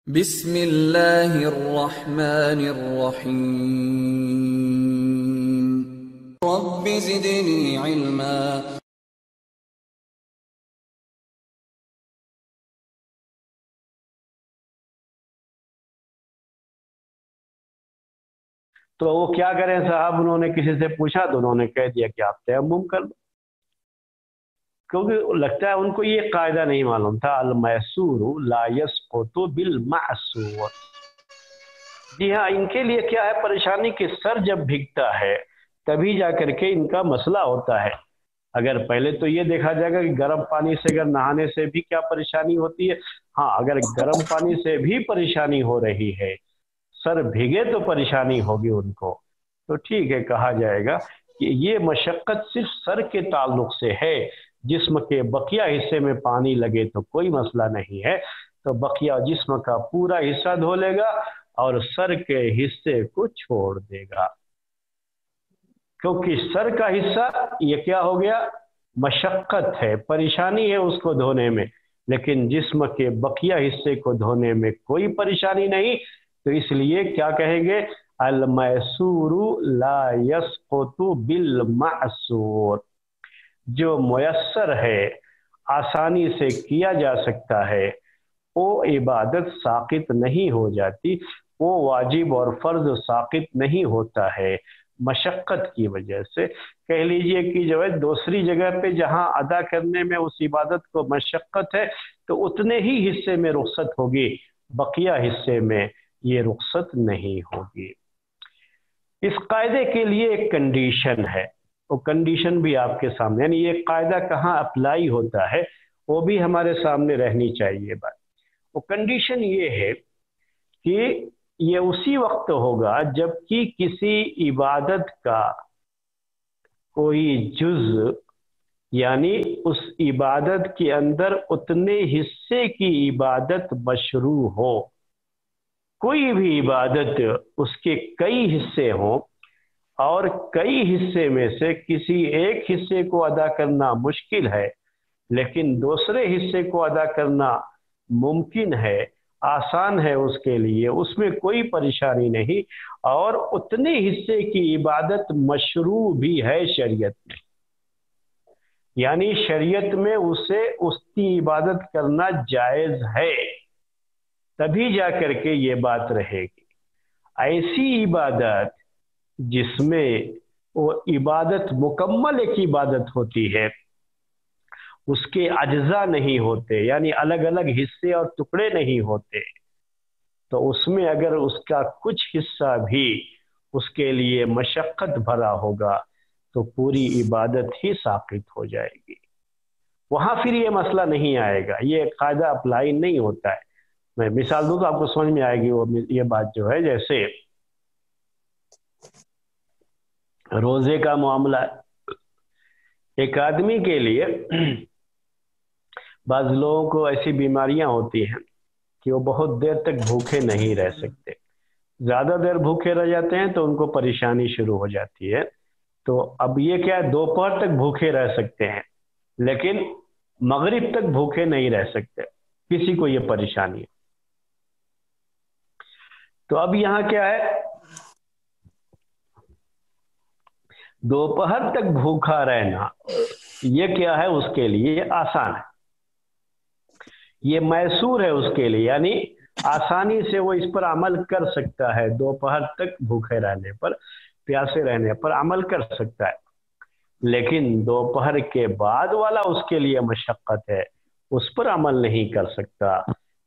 بسم اللہ الرحمن الرحیم رب زدنی علما۔ تو وہ کیا کریں صاحب، انہوں نے کسی سے پوچھا تو انہوں نے کہہ دیا کہ آپ تیمم کر دو، کیونکہ لگتا ہے ان کو یہ قاعدہ نہیں معلوم تھا، المیسور لا یسقط بالمعسور۔ جی ہاں، ان کے لیے کیا ہے پریشانی کہ سر جب بھیگتا ہے تبھی جا کر کے ان کا مسئلہ ہوتا ہے۔ اگر پہلے تو یہ دیکھا جائے گا کہ گرم پانی سے اگر نہانے سے بھی کیا پریشانی ہوتی ہے، ہاں اگر گرم پانی سے بھی پریشانی ہو رہی ہے، سر بھیگے تو پریشانی ہوگی ان کو، تو ٹھیک ہے، کہا جائے گا کہ یہ مشقت صرف سر کے تعلق سے ہے، جسم کے بقیہ حصے میں پانی لگے تو کوئی مسئلہ نہیں ہے، تو بقیہ جسم کا پورا حصہ دھو لے گا اور سر کے حصے کو چھوڑ دے گا، کیونکہ سر کا حصہ یہ کیا ہو گیا، مشقت ہے، پریشانی ہے اس کو دھونے میں، لیکن جسم کے بقیہ حصے کو دھونے میں کوئی پریشانی نہیں، تو اس لیے کیا کہیں گے، المیسور لا یسقط بالمعسور، جو میسر ہے، آسانی سے کیا جا سکتا ہے، وہ عبادت ساقط نہیں ہو جاتی، وہ واجب اور فرض ساقط نہیں ہوتا ہے مشقت کی وجہ سے۔ کہہ لیجئے کہ جو ہے دوسری جگہ پہ جہاں ادا کرنے میں اس عبادت کو مشقت ہے تو اتنے ہی حصے میں رخصت ہوگی، بقیہ حصے میں یہ رخصت نہیں ہوگی۔ اس قاعدے کے لیے ایک کنڈیشن ہے، وہ کنڈیشن بھی آپ کے سامنے، یعنی یہ قاعدہ کہاں اپلائی ہوتا ہے وہ بھی ہمارے سامنے رہنی چاہیے بات۔ وہ کنڈیشن یہ ہے کہ یہ اسی وقت ہوگا جب کہ کسی عبادت کا کوئی جز، یعنی اس عبادت کے اندر اتنے حصے کی عبادت مشروع ہو، کوئی بھی عبادت اس کے کئی حصے ہوں اور کئی حصے میں سے کسی ایک حصے کو ادا کرنا مشکل ہے لیکن دوسرے حصے کو ادا کرنا ممکن ہے، آسان ہے اس کے لیے، اس میں کوئی پریشانی نہیں، اور اتنے حصے کی عبادت مشروع بھی ہے شریعت میں، یعنی شریعت میں اسے اس کی عبادت کرنا جائز ہے، تبھی جا کر کے یہ بات رہے گی۔ ایسی عبادت جس میں وہ عبادت مکمل ایک عبادت ہوتی ہے، اس کے اجزاء نہیں ہوتے، یعنی الگ الگ حصے اور ٹکڑے نہیں ہوتے، تو اس میں اگر اس کا کچھ حصہ بھی اس کے لیے مشقت بھرا ہوگا تو پوری عبادت ہی ساقط ہو جائے گی، وہاں پھر یہ مسئلہ نہیں آئے گا، یہ قاعدہ اپلائی نہیں ہوتا ہے۔ میں مثال دوں تو آپ کو سمجھ میں آئے گی وہ یہ بات جو ہے، جیسے روزے کا معاملہ، ایک آدمی کے لیے بعض لوگوں کو ایسی بیماریاں ہوتی ہیں کہ وہ بہت دیر تک بھوکے نہیں رہ سکتے، زیادہ دیر بھوکے رہ جاتے ہیں تو ان کو پریشانی شروع ہو جاتی ہے، تو اب یہ کیا ہے، دوپہر تک بھوکے رہ سکتے ہیں لیکن مغرب تک بھوکے نہیں رہ سکتے، کسی کو یہ پریشانی ہے، تو اب یہاں کیا ہے، دوپہر تک بھوکا رہنا یہ کیا ہے، اس کے لیے آسان ہے، یہ میسور ہے اس کے لیے، یعنی آسانی سے وہ اس پر عمل کر سکتا ہے، دوپہر تک بھوکے رہنے پر، پیاسے رہنے پر عمل کر سکتا ہے، لیکن دوپہر کے بعد والا اس کے لیے مشقت ہے، اس پر عمل نہیں کر سکتا،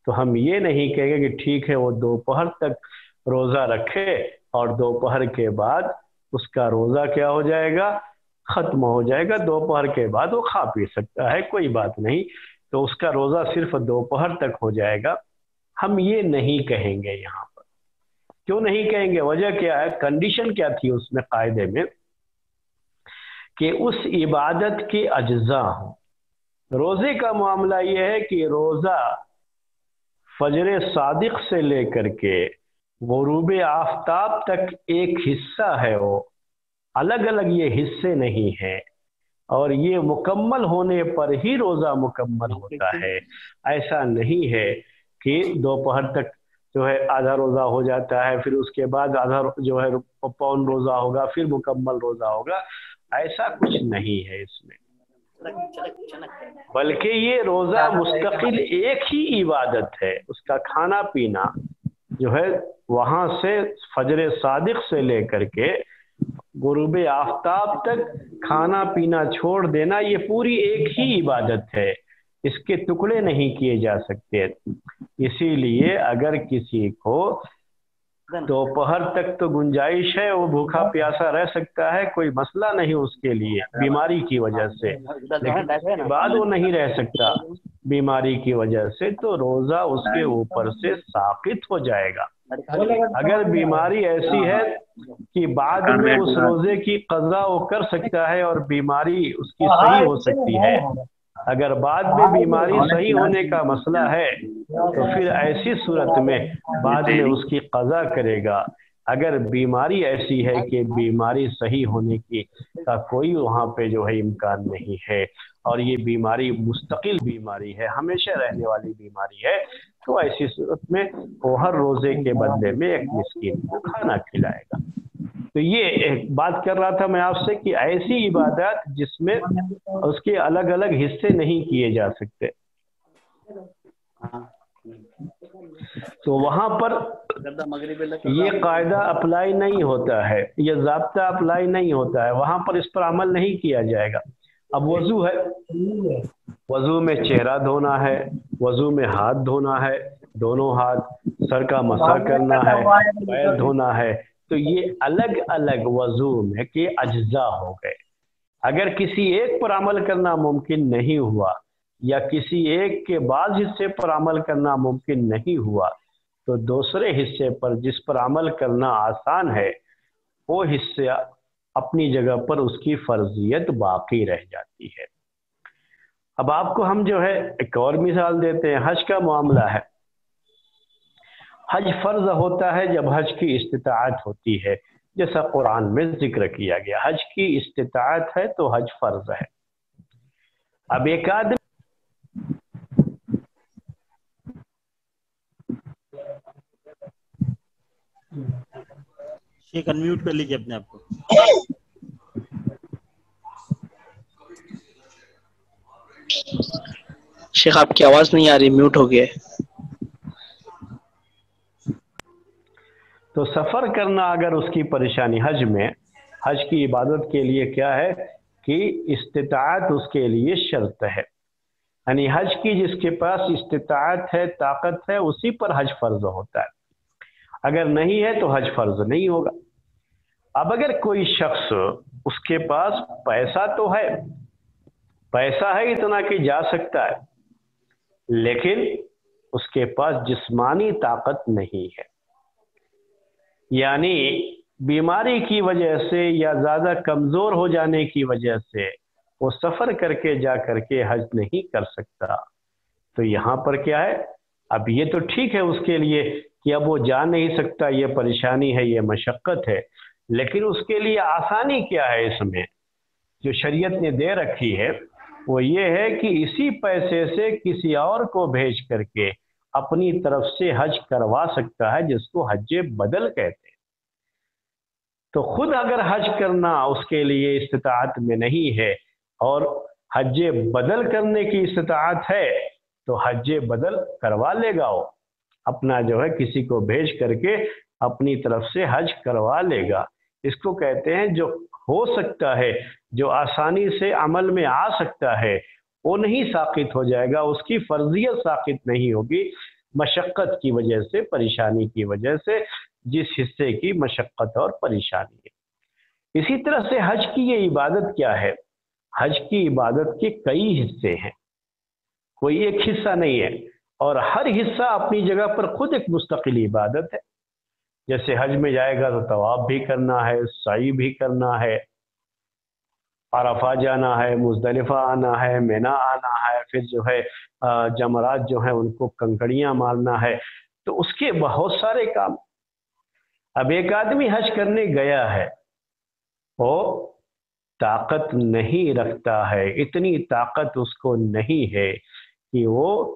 تو ہم یہ نہیں کہیں گے کہ ٹھیک ہے وہ دوپہر تک روزہ رکھے اور دوپہر کے بعد اس کا روزہ کیا ہو جائے گا، ختم ہو جائے گا، دوپہر کے بعد وہ کھا پی سکتا ہے، کوئی بات نہیں، تو اس کا روزہ صرف دوپہر تک ہو جائے گا، ہم یہ نہیں کہیں گے یہاں پر۔ کیوں نہیں کہیں گے، وجہ کیا ہے، کنڈیشن کیا تھی اس میں قاعدے میں، کہ اس عبادت کے اجزاء ہوں۔ روزے کا معاملہ یہ ہے کہ روزہ فجر صادق سے لے کر کے غروب آفتاب تک ایک حصہ ہے، وہ الگ الگ یہ حصے نہیں ہیں، اور یہ مکمل ہونے پر ہی روزہ مکمل ہوتا ہے، ایسا نہیں ہے کہ دوپہر تک جو ہے آدھا روزہ ہو جاتا ہے، پھر اس کے بعد آدھا جو ہے پون روزہ ہوگا، پھر مکمل روزہ ہوگا. ایسا کچھ نہیں ہے اس میں، بلکہ یہ روزہ مستقل ایک ہی عبادت ہے. اس کا کھانا پینا جو ہے وہاں سے فجر صادق سے لے کر کے غروب آفتاب تک کھانا پینا چھوڑ دینا، یہ پوری ایک ہی عبادت ہے. اس کے ٹکڑے نہیں کیے جا سکتے. اسی لیے اگر کسی کو دوپہر تک تو گنجائش ہے، وہ بھوکا پیاسا رہ سکتا ہے، کوئی مسئلہ نہیں اس کے لیے بیماری کی وجہ سے، لیکن اس کے بعد وہ نہیں رہ سکتا بیماری کی وجہ سے، تو روزہ اس کے اوپر سے ساقط ہو جائے گا. اگر بیماری ایسی ہے کہ بعد میں اس روزے کی قضا وہ کر سکتا ہے اور بیماری اس کی صحیح ہو سکتی ہے، اگر بعد میں بیماری صحیح ہونے کا مسئلہ ہے تو پھر ایسی صورت میں بعد میں اس کی قضا کرے گا. اگر بیماری ایسی ہے کہ بیماری صحیح ہونے کی کا کوئی وہاں پہ جو ہے امکان نہیں ہے، اور یہ بیماری مستقل بیماری ہے، ہمیشہ رہنے والی بیماری ہے، تو ایسی صورت میں وہ ہر روزے کے بدلے میں ایک مسکین کو کھانا کھلائے گا. تو یہ ایک بات کر رہا تھا میں آپ سے کہ ایسی عبادات جس میں اس کے الگ الگ حصے نہیں کیے جا سکتے، تو وہاں پر یہ قاعدہ اپلائی نہیں ہوتا ہے، یہ ضابطہ اپلائی نہیں ہوتا ہے، وہاں پر اس پر عمل نہیں کیا جائے گا. اب وضو ہے، وضو میں چہرہ دھونا ہے، وضو میں ہاتھ دھونا ہے، دونوں ہاتھ، سر کا مسح کرنا ہے، پیر دھونا ہے. تو یہ الگ الگ وضو میں کے اجزاء ہو گئے. اگر کسی ایک پر عمل کرنا ممکن نہیں ہوا یا کسی ایک کے بعض حصے پر عمل کرنا ممکن نہیں ہوا، تو دوسرے حصے پر جس پر عمل کرنا آسان ہے وہ حصہ اپنی جگہ پر اس کی فرضیت باقی رہ جاتی ہے. اب آپ کو ہم جو ہے ایک اور مثال دیتے ہیں. حج کا معاملہ ہے. حج فرض ہوتا ہے جب حج کی استطاعت ہوتی ہے، جیسا قرآن میں ذکر کیا گیا. حج کی استطاعت ہے تو حج فرض ہے. اب ایک آدمی شیخ انمیوٹ کر لیجیے اپنے آپ کو. شیخ آپ کی آواز نہیں آ رہی، میوٹ ہو گیا. تو سفر کرنا اگر اس کی پریشانی، حج میں حج کی عبادت کے لیے کیا ہے کہ استطاعت اس کے لیے شرط ہے. یعنی حج کی جس کے پاس استطاعت ہے، طاقت ہے، اسی پر حج فرض ہوتا ہے. اگر نہیں ہے تو حج فرض نہیں ہوگا. اب اگر کوئی شخص اس کے پاس پیسہ تو ہے، پیسہ ہے اتنا کہ جا سکتا ہے، لیکن اس کے پاس جسمانی طاقت نہیں ہے، یعنی بیماری کی وجہ سے یا زیادہ کمزور ہو جانے کی وجہ سے وہ سفر کر کے جا کر کے حج نہیں کر سکتا. تو یہاں پر کیا ہے، اب یہ تو ٹھیک ہے اس کے لیے کہ اب وہ جا نہیں سکتا، یہ پریشانی ہے، یہ مشقت ہے، لیکن اس کے لیے آسانی کیا ہے اس میں جو شریعت نے دے رکھی ہے، وہ یہ ہے کہ اسی پیسے سے کسی اور کو بھیج کر کے اپنی طرف سے حج کروا سکتا ہے، جس کو حج بدل کہتے ہیں. تو خود اگر حج کرنا اس کے لیے استطاعت میں نہیں ہے اور حج بدل کرنے کی استطاعت ہے تو حج بدل کروا لے گا، وہ اپنا جو ہے کسی کو بھیج کر کے اپنی طرف سے حج کروا لے گا. اس کو کہتے ہیں جو ہو سکتا ہے، جو آسانی سے عمل میں آ سکتا ہے، وہ نہیں ساقط ہو جائے گا، اس کی فرضیت ساقط نہیں ہوگی مشقت کی وجہ سے، پریشانی کی وجہ سے، جس حصے کی مشقت اور پریشانی ہے. اسی طرح سے حج کی یہ عبادت کیا ہے، حج کی عبادت کے کئی حصے ہیں، کوئی ایک حصہ نہیں ہے، اور ہر حصہ اپنی جگہ پر خود ایک مستقل عبادت ہے. جیسے حج میں جائے گا تو طواف بھی کرنا ہے، سعی بھی کرنا ہے، عرفہ جانا ہے، مزدلفہ آنا ہے، مینا آنا ہے، پھر جو ہے جمرات جو ہیں ان کو کنکڑیاں مارنا ہے. تو اس کے بہت سارے کام. اب ایک آدمی حج کرنے گیا ہے، وہ طاقت نہیں رکھتا ہے، اتنی طاقت اس کو نہیں ہے کہ وہ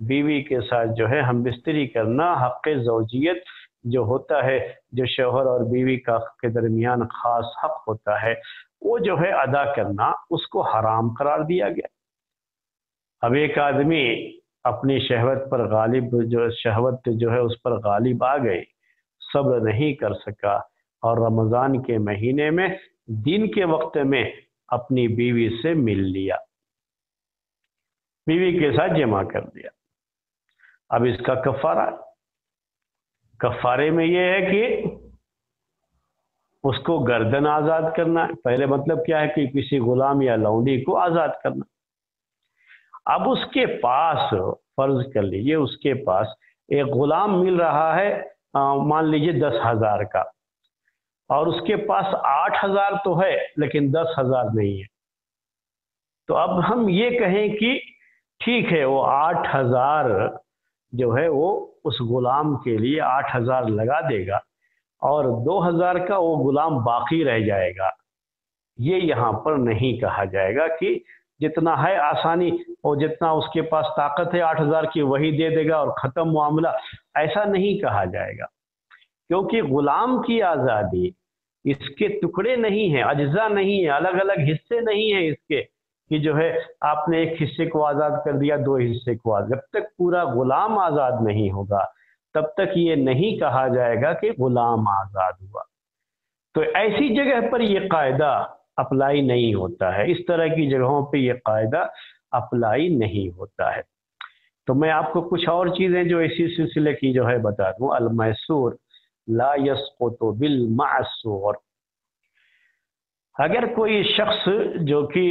بیوی کے ساتھ جو ہے ہم بستری کرنا، حق زوجیت جو ہوتا ہے، جو شوہر اور بیوی کا کے درمیان خاص حق ہوتا ہے، وہ جو ہے ادا کرنا، اس کو حرام قرار دیا گیا۔ اب ایک آدمی اپنی شہوت پر غالب، جو شہوت جو ہے اس پر غالب آ گئی، صبر نہیں کر سکا، اور رمضان کے مہینے میں دن کے وقت میں اپنی بیوی سے مل لیا، بیوی کے ساتھ جمع کر دیا۔ اب اس کا کفارہ، کفارے میں یہ ہے کہ اس کو گردن آزاد کرنا ہے۔ پہلے مطلب کیا ہے کہ کسی غلام یا لونڈی کو آزاد کرنا۔ اب اس کے پاس، فرض کر لیجئے اس کے پاس ایک غلام مل رہا ہے، مان لیجئے 10,000 کا، اور اس کے پاس 8,000 تو ہے لیکن 10,000 نہیں ہے، تو اب ہم یہ کہیں کہ ٹھیک ہے، وہ 8,000 جو ہے وہ اس غلام کے لیے 8,000 لگا دے گا، اور 2,000 کا وہ غلام باقی رہ جائے گا۔ یہ یہاں پر نہیں کہا جائے گا کہ جتنا ہے آسانی، اور جتنا اس کے پاس طاقت ہے 8,000 کی وہی دے دے گا اور ختم معاملہ، ایسا نہیں کہا جائے گا، کیونکہ غلام کی آزادی اس کے ٹکڑے نہیں ہیں، اجزاء نہیں ہیں، الگ الگ حصے نہیں ہیں اس کے، کہ جو ہے آپ نے ایک حصے کو آزاد کر دیا، 2 حصے کو آزاد، جب تک پورا غلام آزاد نہیں ہوگا تب تک یہ نہیں کہا جائے گا کہ غلام آزاد ہوا۔ تو ایسی جگہ پر یہ قاعدہ اپلائی نہیں ہوتا ہے، اس طرح کی جگہوں پہ یہ قاعدہ اپلائی نہیں ہوتا ہے۔ تو میں آپ کو کچھ اور چیزیں جو اسی سلسلے کی جو ہے بتا دوں۔ المیسور لا یسقط بالمعسور، اگر کوئی شخص جو کہ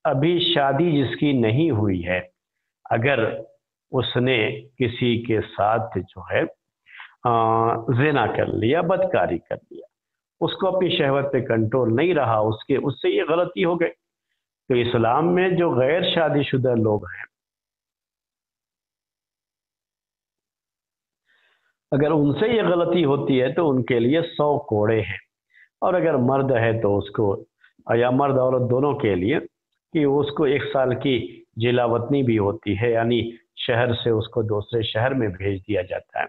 ابھی شادی جس کی نہیں ہوئی ہے، اگر اس نے کسی کے ساتھ جو ہے زنا کر لیا، بدکاری کر لیا، اس کو اپنی شہوت پہ کنٹرول نہیں رہا، اس سے یہ غلطی ہو گئی، تو اسلام میں جو غیر شادی شدہ لوگ ہیں، اگر ان سے یہ غلطی ہوتی ہے تو ان کے لیے 100 کوڑے ہیں، اور اگر مرد ہے تو اس کو، یا مرد عورت دونوں کے لیے، کہ اس کو 1 سال کی جلاوطنی بھی ہوتی ہے، یعنی شہر سے اس کو دوسرے شہر میں بھیج دیا جاتا ہے۔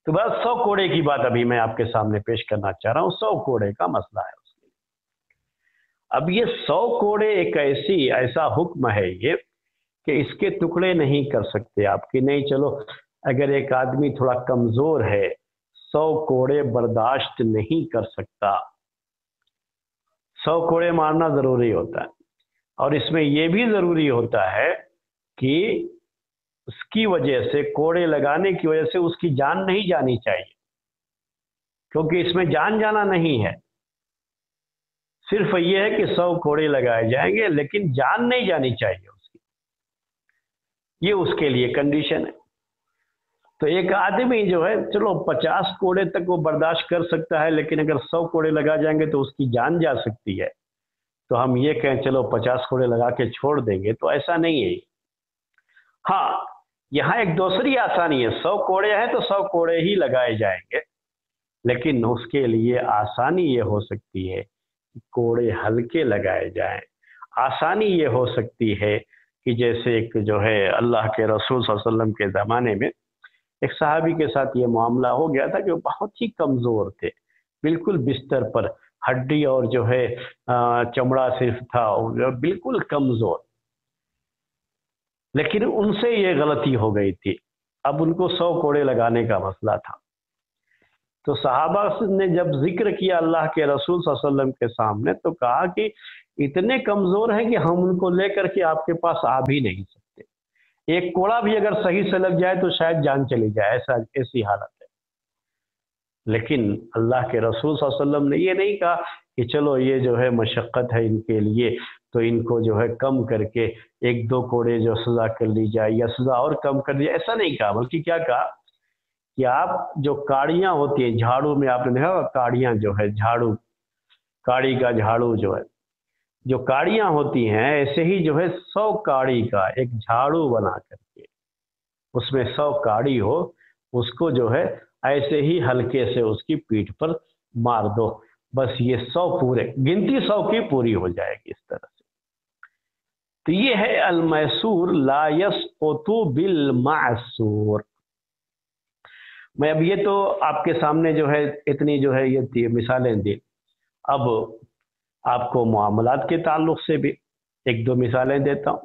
تو بس 100 کوڑے کی بات ابھی میں آپ کے سامنے پیش کرنا چاہ رہا ہوں، 100 کوڑے کا مسئلہ ہے اس کے۔ اب یہ 100 کوڑے ایک ایسا حکم ہے یہ کہ اس کے ٹکڑے نہیں کر سکتے آپ، کہ نہیں چلو اگر ایک آدمی تھوڑا کمزور ہے 100 کوڑے برداشت نہیں کر سکتا، 100 کوڑے مارنا ضروری ہوتا ہے، اور اس میں یہ بھی ضروری ہوتا ہے کہ اس کی وجہ سے، کوڑے لگانے کی وجہ سے اس کی جان نہیں جانی چاہیے، کیونکہ اس میں جان جانا نہیں ہے، صرف یہ ہے کہ 100 کوڑے لگائے جائیں گے لیکن جان نہیں جانی چاہیے اس کی، یہ اس کے لیے کنڈیشن ہے۔ تو ایک آدمی جو ہے چلو 50 کوڑے تک وہ برداشت کر سکتا ہے، لیکن اگر 100 کوڑے لگا جائیں گے تو اس کی جان جا سکتی ہے، تو ہم یہ کہیں چلو 50 کوڑے لگا کے چھوڑ دیں گے، تو ایسا نہیں ہے۔ ہاں، یہاں ایک دوسری آسانی ہے، 100 کوڑے ہیں تو 100 کوڑے ہی لگائے جائیں گے، لیکن اس کے لیے آسانی یہ ہو سکتی ہے کہ کوڑے ہلکے لگائے جائیں۔ آسانی یہ ہو سکتی ہے کہ جیسے ایک جو ہے اللہ کے رسول صلی اللہ علیہ وسلم کے زمانے میں ایک صحابی کے ساتھ یہ معاملہ ہو گیا تھا کہ وہ بہت ہی کمزور تھے، بالکل بستر پر ہڈی اور جو ہے چمڑا صرف تھا، بالکل کمزور، لیکن ان سے یہ غلطی ہو گئی تھی، اب ان کو 100 کوڑے لگانے کا مسئلہ تھا۔ تو صحابہ نے جب ذکر کیا اللہ کے رسول صلی اللہ علیہ وسلم کے سامنے، تو کہا کہ اتنے کمزور ہیں کہ ہم ان کو لے کر کے آپ کے پاس آ بھی نہیں سکتے، ایک کوڑا بھی اگر صحیح سے لگ جائے تو شاید جان چلی جائے، ایسی حالت ہے۔ لیکن اللہ کے رسول صلی اللہ علیہ وسلم نے یہ نہیں کہا کہ چلو یہ جو ہے مشقت ہے ان کے لیے تو ان کو جو ہے کم کر کے 1-2 کوڑے جو سزا کر لی جائے یا سزا اور کم کر دی، ایسا نہیں کہا، بلکہ کیا کہا کہ آپ جو کاڑیاں ہوتی ہیں جھاڑو میں، آپ نے دیکھا کاڑیاں جو ہے جھاڑو، کاڑی کا جھاڑو جو ہے، جو کاڑیاں ہوتی ہیں ایسے ہی جو ہے 100 کاڑی کا ایک جھاڑو بنا کر کے اس میں 100 کاڑی ہو، اس کو جو ہے ایسے ہی ہلکے سے اس کی پیٹھ پر مار دو، بس یہ 100 پورے، گنتی 100 کی پوری ہو جائے گی اس طرح سے۔ تو یہ ہے المیسور لا یسقط بالمعسور۔ میں اب یہ تو آپ کے سامنے جو ہے اتنی جو ہے یہ مثالیں دی، اب آپ کو معاملات کے تعلق سے بھی ایک دو مثالیں دیتا ہوں۔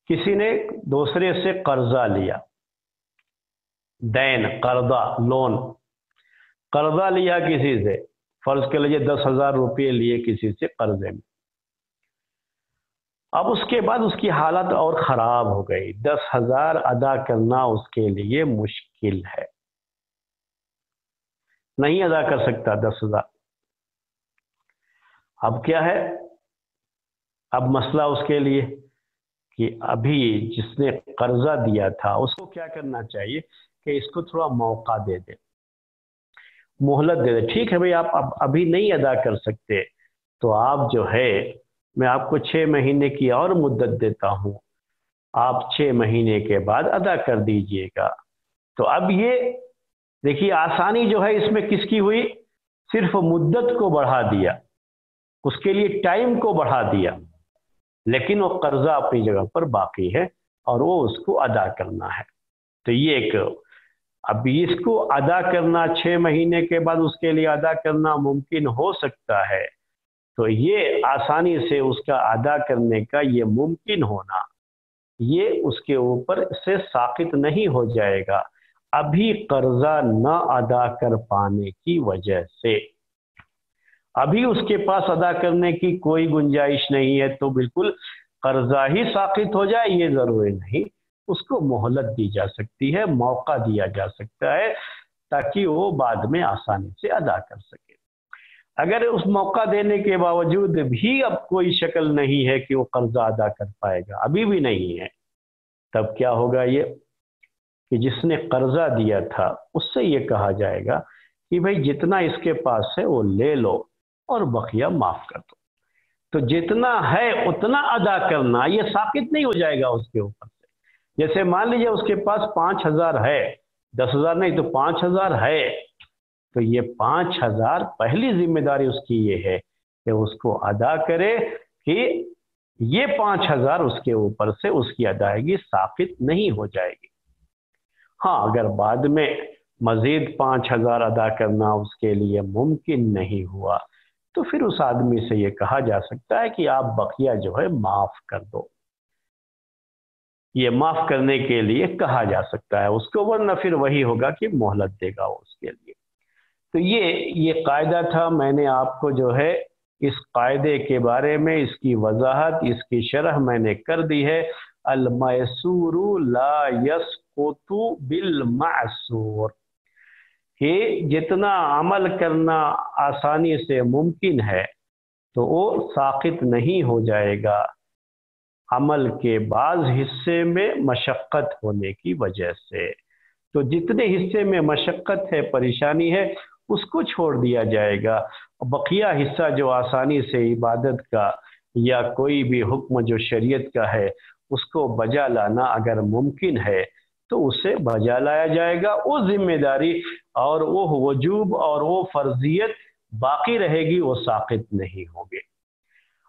کسی نے دوسرے سے قرضہ لیا، دین، قرضہ، لون، قرضہ لیا کسی سے، فرض کے لیے 10,000 روپے لیے کسی سے قرضے میں۔ اب اس کے بعد اس کی حالت اور خراب ہو گئی، 10,000 ادا کرنا اس کے لیے مشکل ہے، نہیں ادا کر سکتا 10,000۔ اب کیا ہے، اب مسئلہ اس کے لیے کہ ابھی جس نے قرضہ دیا تھا اس کو کیا کرنا چاہیے کہ اس کو تھوڑا موقع دے دے، مہلت دے دے۔ ٹھیک ہے بھئی، آپ ابھی نہیں ادا کر سکتے تو آپ جو ہے میں آپ کو 6 مہینے کی اور مدت دیتا ہوں، آپ 6 مہینے کے بعد ادا کر دیجئے گا۔ تو اب یہ دیکھیے آسانی جو ہے اس میں کس کی ہوئی، صرف مدت کو بڑھا دیا، اس کے لیے ٹائم کو بڑھا دیا، لیکن وہ قرضہ اپنی جگہ پر باقی ہے اور وہ اس کو ادا کرنا ہے۔ تو یہ ایک، اب اس کو ادا کرنا 6 مہینے کے بعد اس کے لیے ادا کرنا ممکن ہو سکتا ہے، تو یہ آسانی سے اس کا ادا کرنے کا یہ ممکن ہونا، یہ اس کے اوپر سے ساقط نہیں ہو جائے گا ابھی قرضہ نہ ادا کر پانے کی وجہ سے۔ ابھی اس کے پاس ادا کرنے کی کوئی گنجائش نہیں ہے تو بالکل قرضہ ہی ساقط ہو جائے یہ ضروری نہیں، اس کو مہلت دی جا سکتی ہے، موقع دیا جا سکتا ہے تاکہ وہ بعد میں آسانی سے ادا کر سکے۔ اگر اس موقع دینے کے باوجود بھی اب کوئی شکل نہیں ہے کہ وہ قرضہ ادا کر پائے گا، ابھی بھی نہیں ہے، تب کیا ہوگا یہ کہ جس نے قرضہ دیا تھا اس سے یہ کہا جائے گا کہ بھئی جتنا اس کے پاس ہے وہ لے لو اور بقیہ معاف کر دو۔ تو جتنا ہے اتنا ادا کرنا یہ ساقط نہیں ہو جائے گا اس کے اوپر سے۔ جیسے مان لیجیے اس کے پاس 5,000 ہے، 10,000 نہیں تو 5,000 ہے، تو یہ 5,000 پہلی ذمہ داری اس کی یہ ہے کہ اس کو ادا کرے کہ یہ 5,000 اس کے اوپر سے اس کی ادائیگی ساقط نہیں ہو جائے گی۔ ہاں اگر بعد میں مزید 5,000 ادا کرنا اس کے لیے ممکن نہیں ہوا تو پھر اس آدمی سے یہ کہا جا سکتا ہے کہ آپ بقیہ جو ہے معاف کر دو، یہ معاف کرنے کے لیے کہا جا سکتا ہے اس کو، ورنہ پھر وہی ہوگا کہ مہلت دے گا اس کے لیے۔ تو یہ قاعدہ تھا، میں نے آپ کو جو ہے اس قاعدے کے بارے میں اس کی وضاحت، اس کی شرح میں نے کر دی ہے۔ المیسور لا یسقط بالمعسور، کہ جتنا عمل کرنا آسانی سے ممکن ہے تو وہ ساقط نہیں ہو جائے گا عمل کے بعض حصے میں مشقت ہونے کی وجہ سے۔ تو جتنے حصے میں مشقت ہے، پریشانی ہے، اس کو چھوڑ دیا جائے گا، بقیہ حصہ جو آسانی سے عبادت کا یا کوئی بھی حکم جو شریعت کا ہے اس کو بجا لانا اگر ممکن ہے تو اسے بجا لایا جائے گا، وہ ذمہ داری اور وہ وجوب اور وہ فرضیت باقی رہے گی، وہ ساقط نہیں ہوگے۔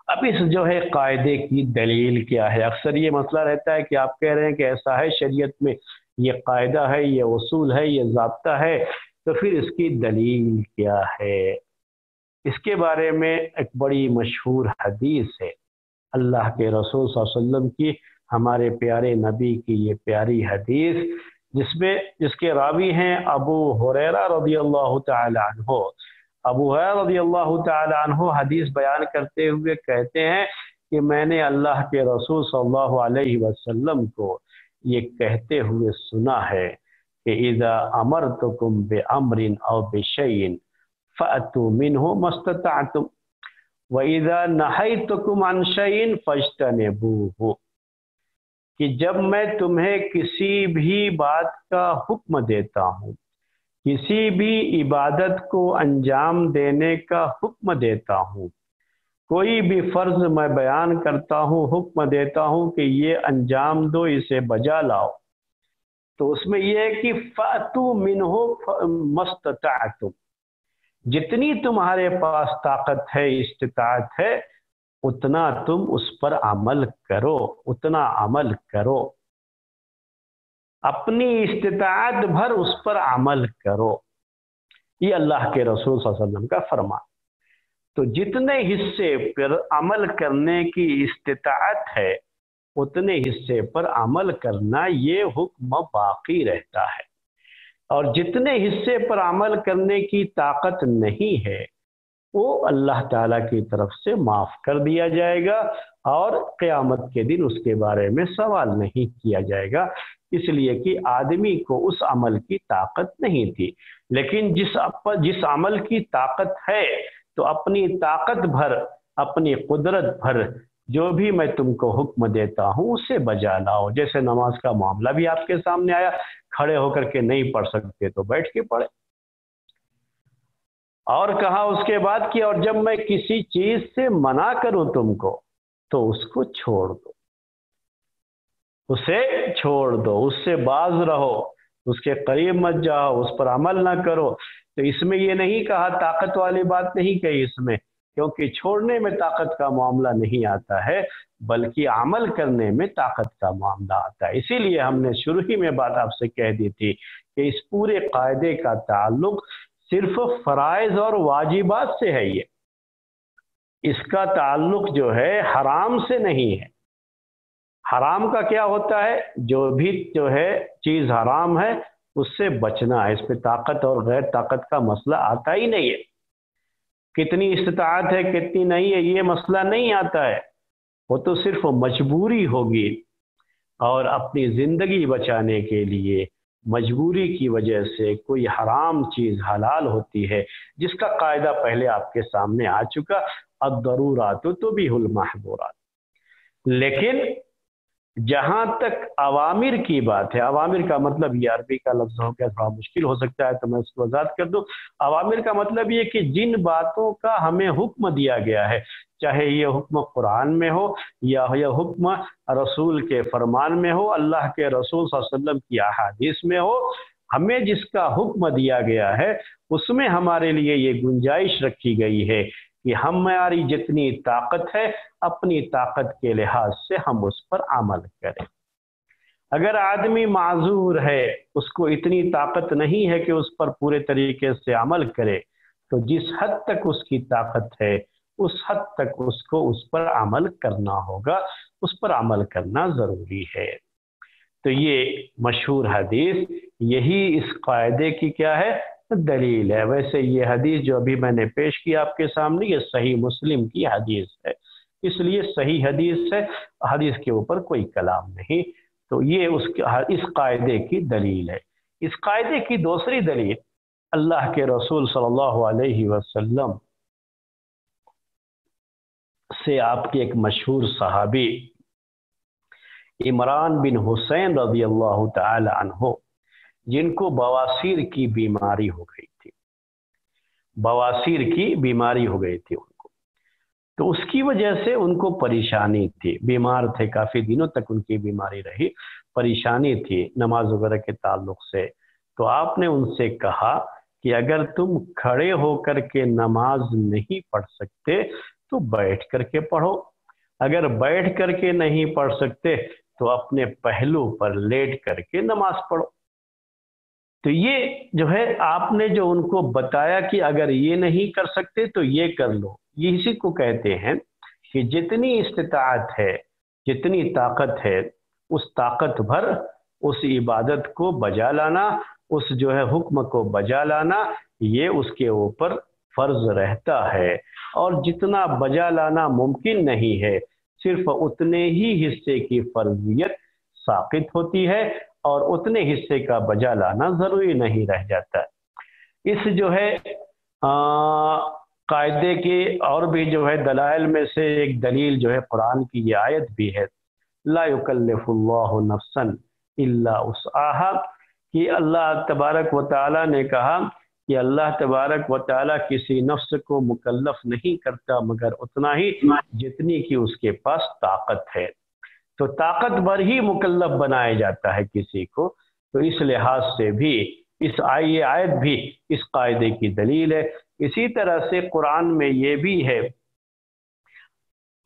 اب اس جو ہے قاعدے کی دلیل کیا ہے؟ اکثر یہ مسئلہ رہتا ہے کہ آپ کہہ رہے ہیں کہ ایسا ہے شریعت میں، یہ قاعدہ ہے، یہ اصول ہے، یہ ضابطہ ہے، تو پھر اس کی دلیل کیا ہے؟ اس کے بارے میں ایک بڑی مشہور حدیث ہے، اللہ کے رسول صلی اللہ علیہ وسلم کی، ہمارے پیارے نبی کی یہ پیاری حدیث جس کے راوی ہیں ابو ہریرہ رضی اللہ تعالی عنہ۔ ابو ہریرہ رضی اللہ تعالی عنہ حدیث بیان کرتے ہوئے کہتے ہیں کہ میں نے اللہ کے رسول صلی اللہ علیہ وسلم کو یہ کہتے ہوئے سنا ہے کہ اذا امرتکم بامر او بشیء فاتوا منه ما استطعتم واذا نهیتکم عن شیء فاجتنبوه، کہ جب میں تمہیں کسی بھی بات کا حکم دیتا ہوں، کسی بھی عبادت کو انجام دینے کا حکم دیتا ہوں، کوئی بھی فرض میں بیان کرتا ہوں، حکم دیتا ہوں کہ یہ انجام دو، اسے بجا لاؤ، تو اس میں یہ ہے کہ فَأْتُوا مِنْهُ مَسْتَطَعْتُمْ، جتنی تمہارے پاس طاقت ہے، استطاعت ہے، اتنا تم اس پر عمل کرو، اتنا عمل کرو، اپنی استطاعت بھر اس پر عمل کرو۔ یہ اللہ کے رسول صلی اللہ علیہ وسلم کا فرمان۔ تو جتنے حصے پر عمل کرنے کی استطاعت ہے اتنے حصے پر عمل کرنا یہ حکم باقی رہتا ہے، اور جتنے حصے پر عمل کرنے کی طاقت نہیں ہے وہ اللہ تعالیٰ کی طرف سے معاف کر دیا جائے گا، اور قیامت کے دن اس کے بارے میں سوال نہیں کیا جائے گا، اس لیے کہ آدمی کو اس عمل کی طاقت نہیں تھی۔ لیکن جس عمل کی طاقت ہے تو اپنی طاقت بھر، اپنی قدرت بھر جو بھی میں تم کو حکم دیتا ہوں اسے بجا لاؤ۔ جیسے نماز کا معاملہ بھی آپ کے سامنے آیا، کھڑے ہو کر کے نہیں پڑھ سکتے تو بیٹھ کے پڑھے، اور کہا اس کے بعد کہ اور جب میں کسی چیز سے منع کروں تم کو تو اس کو چھوڑ دو، اسے چھوڑ دو، اس سے باز رہو، اس کے قریب مت جاؤ، اس پر عمل نہ کرو۔ تو اس میں یہ نہیں کہا، طاقت والی بات نہیں کہی اس میں، کیونکہ چھوڑنے میں طاقت کا معاملہ نہیں آتا ہے بلکہ عمل کرنے میں طاقت کا معاملہ آتا ہے۔ اسی لیے ہم نے شروع ہی میں بات آپ سے کہہ دی تھی کہ اس پورے قاعدے کا تعلق صرف فرائض اور واجبات سے ہے، اس کا تعلق جو ہے حرام سے نہیں ہے۔ حرام کا کیا ہوتا ہے؟ جو بھی جو ہے چیز حرام ہے اس سے بچنا ہے، اس پہ طاقت اور غیر طاقت کا مسئلہ آتا ہی نہیں ہے، کتنی استطاعت ہے کتنی نہیں ہے یہ مسئلہ نہیں آتا ہے، وہ تو صرف مجبوری ہوگی، اور اپنی زندگی بچانے کے لیے مجبوری کی وجہ سے کوئی حرام چیز حلال ہوتی ہے، جس کا قاعدہ پہلے آپ کے سامنے آ چکا، الضرورات تبیح المحظورات۔ لیکن جہاں تک اوامر کی بات ہے، اوامر کا مطلب یہ عربی کا لفظ ہو گیا، تھوڑا مشکل ہو سکتا ہے تو میں اس کو وضاحت کر دوں۔ اوامر کا مطلب یہ کہ جن باتوں کا ہمیں حکم دیا گیا ہے، چاہے یہ حکم قرآن میں ہو یا یہ حکم رسول کے فرمان میں ہو، اللہ کے رسول صلی اللہ علیہ وسلم کی احادیث میں ہو، ہمیں جس کا حکم دیا گیا ہے اس میں ہمارے لیے یہ گنجائش رکھی گئی ہے کہ ہماری جتنی طاقت ہے اپنی طاقت کے لحاظ سے ہم اس پر عمل کریں۔ اگر آدمی معذور ہے، اس کو اتنی طاقت نہیں ہے کہ اس پر پورے طریقے سے عمل کرے، تو جس حد تک اس کی طاقت ہے اس حد تک اس کو اس پر عمل کرنا ہوگا، اس پر عمل کرنا ضروری ہے۔ تو یہ مشہور حدیث یہی اس قاعدے کی کیا ہے؟ دلیل ہے۔ ویسے یہ حدیث جو ابھی میں نے پیش کی آپ کے سامنے یہ صحیح مسلم کی حدیث ہے، اس لیے صحیح حدیث ہے، حدیث کے اوپر کوئی کلام نہیں۔ تو یہ اس قاعدے کی دلیل ہے۔ اس قاعدے کی دوسری دلیل اللہ کے رسول صلی اللہ علیہ وسلم سے آپ کے ایک مشہور صحابی عمران بن حسین رضی اللہ تعالی عنہ، جن کو بواسیر کی بیماری ہو گئی تھی، بواسیر کی بیماری ہو گئی تھی ان کو، تو اس کی وجہ سے ان کو پریشانی تھی، بیمار تھے، کافی دنوں تک ان کی بیماری رہی، پریشانی تھی نماز وغیرہ کے تعلق سے۔ تو آپ نے ان سے کہا کہ اگر تم کھڑے ہو کر کے نماز نہیں پڑھ سکتے تو بیٹھ کر کے پڑھو، اگر بیٹھ کر کے نہیں پڑھ سکتے تو اپنے پہلو پر لیٹ کر کے نماز پڑھو۔ تو یہ جو ہے آپ نے جو ان کو بتایا کہ اگر یہ نہیں کر سکتے تو یہ کر لو، یہ اسی کو کہتے ہیں کہ جتنی استطاعت ہے، جتنی طاقت ہے، اس طاقت بھر اس عبادت کو بجا لانا، اس جو ہے حکم کو بجا لانا، یہ اس کے اوپر فرض رہتا ہے۔ اور جتنا بجا لانا ممکن نہیں ہے، صرف اتنے ہی حصے کی فرضیت ساقط ہوتی ہے اور اتنے حصے کا بجا لانا ضروری نہیں رہ جاتا۔ اس جو ہے قاعدے کے اور بھی جو ہے دلائل میں سے ایک دلیل جو ہے قرآن کی یہ آیت بھی ہے، لا یکلف اللہ نفسا الا وسعها، کہ اللہ تبارک و تعالیٰ نے کہا کہ اللہ تبارک و تعالیٰ کسی نفس کو مکلف نہیں کرتا مگر اتنا ہی جتنی کہ اس کے پاس طاقت ہے۔ تو طاقت بھر ہی مکلف بنایا جاتا ہے کسی کو، تو اس لحاظ سے بھی یہ آیت بھی اس قاعدے کی دلیل ہے۔ اسی طرح سے قرآن میں یہ بھی ہے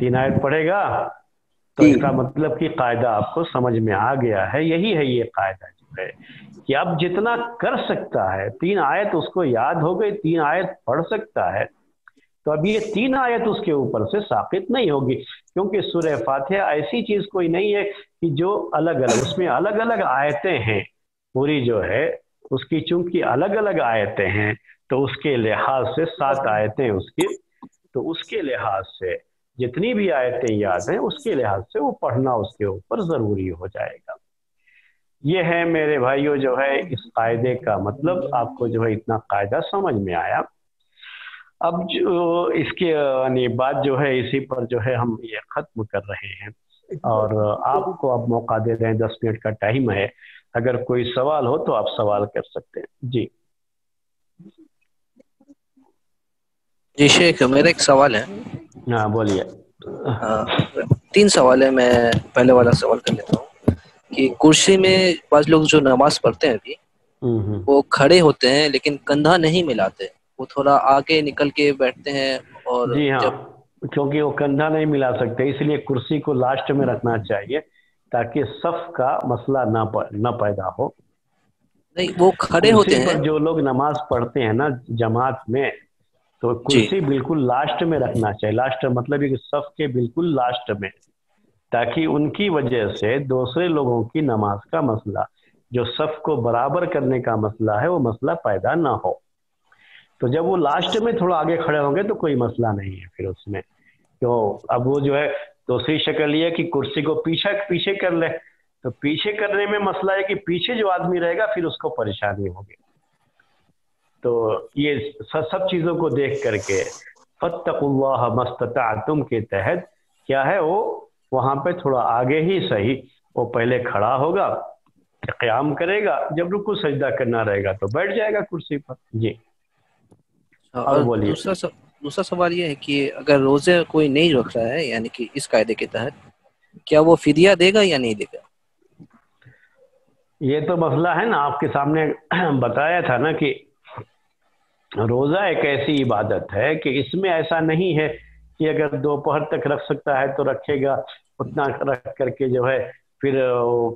3 آیت پڑھے گا تو جی اس کا مطلب کہ قاعدہ آپ کو سمجھ میں آ گیا ہے. یہی ہے یہ قاعدہ جو ہے کہ اب جتنا کر سکتا ہے 3 آیت اس کو یاد ہو گئی, 3 آیت پڑھ سکتا ہے, تو اب یہ 3 آیت اس کے اوپر سے ساقط نہیں ہوگی, کیونکہ سورہ فاتحہ ایسی چیز کوئی نہیں ہے کہ جو الگ الگ, اس میں الگ الگ آیتیں ہیں پوری جو ہے اس کی, چونکہ الگ الگ آیتیں ہیں تو اس کے لحاظ سے 7 آیتیں اس کی, تو اس کے لحاظ سے جتنی بھی آیتیں یاد ہیں اس کے لحاظ سے وہ پڑھنا اس کے اوپر ضروری ہو جائے گا. یہ ہے میرے بھائیوں جو ہے اس قاعدے کا مطلب, آپ کو جو ہے اتنا قاعدہ سمجھ میں آیا. اب جو اس کے یعنی بات جو ہے اسی پر جو ہے ہم یہ ختم کر رہے ہیں, اور آپ کو اب موقع دے رہے ہیں, 10 منٹ کا ٹائم ہے, اگر کوئی سوال ہو تو آپ سوال کر سکتے ہیں. جی جی شیخ, میرا ایک سوال ہے. ہاں بولیے. 3 سوال ہے, میں پہلے والا سوال کر لیتا ہوں کہ کرسی میں بعض لوگ جو نماز پڑھتے ہیں ابھی وہ کھڑے ہوتے ہیں لیکن کندھا نہیں ملاتے, وہ تھوڑا آگے نکل کے بیٹھتے ہیں, اور جی ہاں, جب کیونکہ وہ کندھا نہیں ملا سکتے اس لیے کرسی کو لاسٹ میں رکھنا چاہیے تاکہ صف کا مسئلہ نہ پیدا ہو. نہیں وہ کھڑے ہوتے کرسی ہیں. پر جو لوگ نماز پڑھتے ہیں نا جماعت میں, تو جی کرسی بالکل لاسٹ میں رکھنا چاہیے. لاسٹ مطلب کہ صف کے بالکل لاسٹ میں, تاکہ ان کی وجہ سے دوسرے لوگوں کی نماز کا مسئلہ, جو صف کو برابر کرنے کا مسئلہ ہے, وہ مسئلہ پیدا نہ ہو. تو جب وہ لاسٹ میں تھوڑا آگے کھڑے ہوں گے تو کوئی مسئلہ نہیں ہے پھر اس میں. تو اب وہ جو ہے دوسری شکل یہ کہ کرسی کو پیچھے کر لے, تو پیچھے کرنے میں مسئلہ ہے کہ پیچھے جو آدمی رہے گا پھر اس کو پریشانی ہوگی. تو یہ سب چیزوں کو دیکھ کر کے فاتقوا اللہ ما استطعتم کے تحت کیا ہے, وہ وہاں پہ تھوڑا آگے ہی صحیح, وہ پہلے کھڑا ہوگا, قیام کرے گا, جب رکوع سجدہ کرنا رہے گا تو بیٹھ جائے گا کرسی پر. جی اور بولیے. دوسرا سوال یہ ہے کہ اگر روزے کوئی نہیں رکھ رہا ہے, یعنی کہ اس قاعدے کے تحت, کیا وہ فدیہ دے گا یا نہیں دے گا؟ یہ تو مسئلہ ہے نا, آپ کے سامنے بتایا تھا نا کہ روزہ ایک ایسی عبادت ہے کہ اس میں ایسا نہیں ہے کہ اگر دوپہر تک رکھ سکتا ہے تو رکھے گا, اتنا رکھ کر کے جو ہے پھر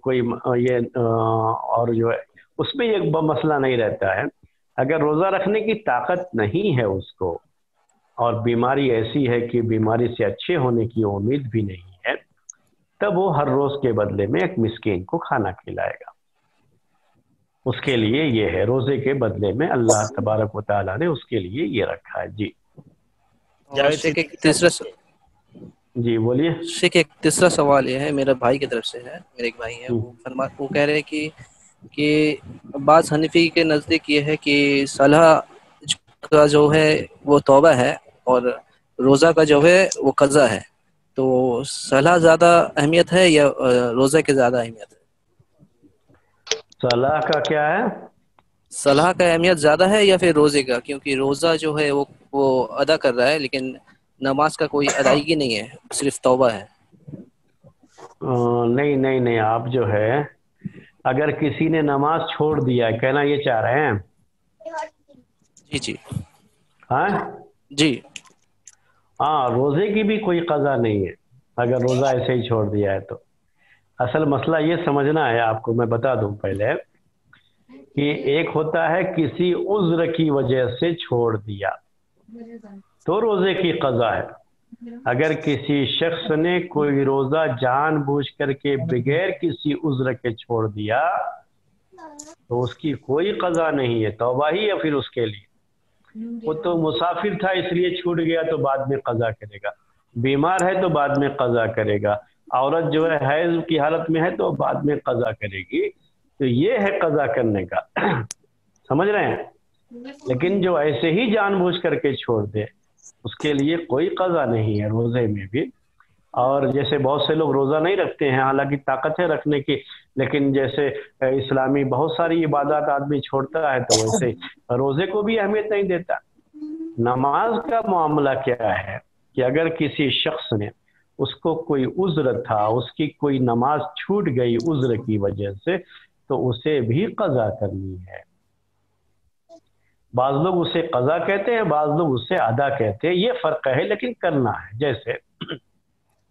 کوئی یہ اور جو ہے اس میں یہ مسئلہ نہیں رہتا ہے. اگر روزہ رکھنے کی طاقت نہیں ہے اس کو, اور بیماری ایسی ہے کہ بیماری سے اچھے ہونے کی امید بھی نہیں ہے, تب وہ ہر روز کے بدلے میں ایک مسکین کو کھانا کھلائے گا. اس کے لیے یہ ہے, روزے کے بدلے میں اللہ تبارک و تعالیٰ نے اس کے لیے یہ رکھا ہے. جی اور شیخ ایک تیسرا سوال یہ ہے, میرے بھائی کی طرف سے ہے. میرے ایک بھائی ہے, وہ کہہ رہے ہیں کہ بعض حنفی کے نزدیک یہ ہے کہ صلاح کا جو ہے وہ توبہ ہے, اور روزہ کا جو ہے وہ قضا ہے. تو صلاح زیادہ اہمیت ہے یا روزہ کی زیادہ اہمیت ہے؟ صلاح کا کیا ہے؟ صلاح کا اہمیت زیادہ ہے یا پھر روزے کا؟ کیونکہ روزہ جو ہے وہ ادا کر رہا ہے, لیکن نماز کا کوئی ادائیگی نہیں ہے, صرف توبہ ہے. نہیں, آپ جو ہے اگر کسی نے نماز چھوڑ دیا ہے, کہنا یہ چاہ رہے ہیں؟ جی ہاں جی. ہاں, روزے کی بھی کوئی قضا نہیں ہے اگر روزہ ایسے ہی چھوڑ دیا ہے تو. اصل مسئلہ یہ سمجھنا ہے آپ کو, میں بتا دوں پہلے کہ ایک ہوتا ہے کسی عذر کی وجہ سے چھوڑ دیا تو روزے کی قضا ہے. اگر کسی شخص نے کوئی روزہ جان بوجھ کر کے بغیر کسی عذر کے چھوڑ دیا تو اس کی کوئی قضا نہیں ہے, توبہ ہی ہے پھر اس کے لیے. وہ تو مسافر تھا اس لیے چھوٹ گیا تو بعد میں قضا کرے گا, بیمار ہے تو بعد میں قضا کرے گا, عورت جو ہے حیض کی حالت میں ہے تو بعد میں قضا کرے گی. تو یہ ہے قضا کرنے کا, سمجھ رہے ہیں. لیکن جو ایسے ہی جان بوجھ کر کے چھوڑ دے اس کے لیے کوئی قضا نہیں ہے روزے میں بھی. اور جیسے بہت سے لوگ روزہ نہیں رکھتے ہیں, حالانکہ طاقت ہے رکھنے کی, لیکن جیسے اسلامی بہت ساری عبادات آدمی چھوڑتا ہے تو ویسے روزے کو بھی اہمیت نہیں دیتا. نماز کا معاملہ کیا ہے کہ اگر کسی شخص نے, اس کو کوئی عذر تھا, اس کی کوئی نماز چھوٹ گئی عذر کی وجہ سے, تو اسے بھی قضا کرنی ہے. بعض لوگ اسے قضا کہتے ہیں, بعض لوگ اسے ادا کہتے ہیں, یہ فرق ہے, لیکن کرنا ہے. جیسے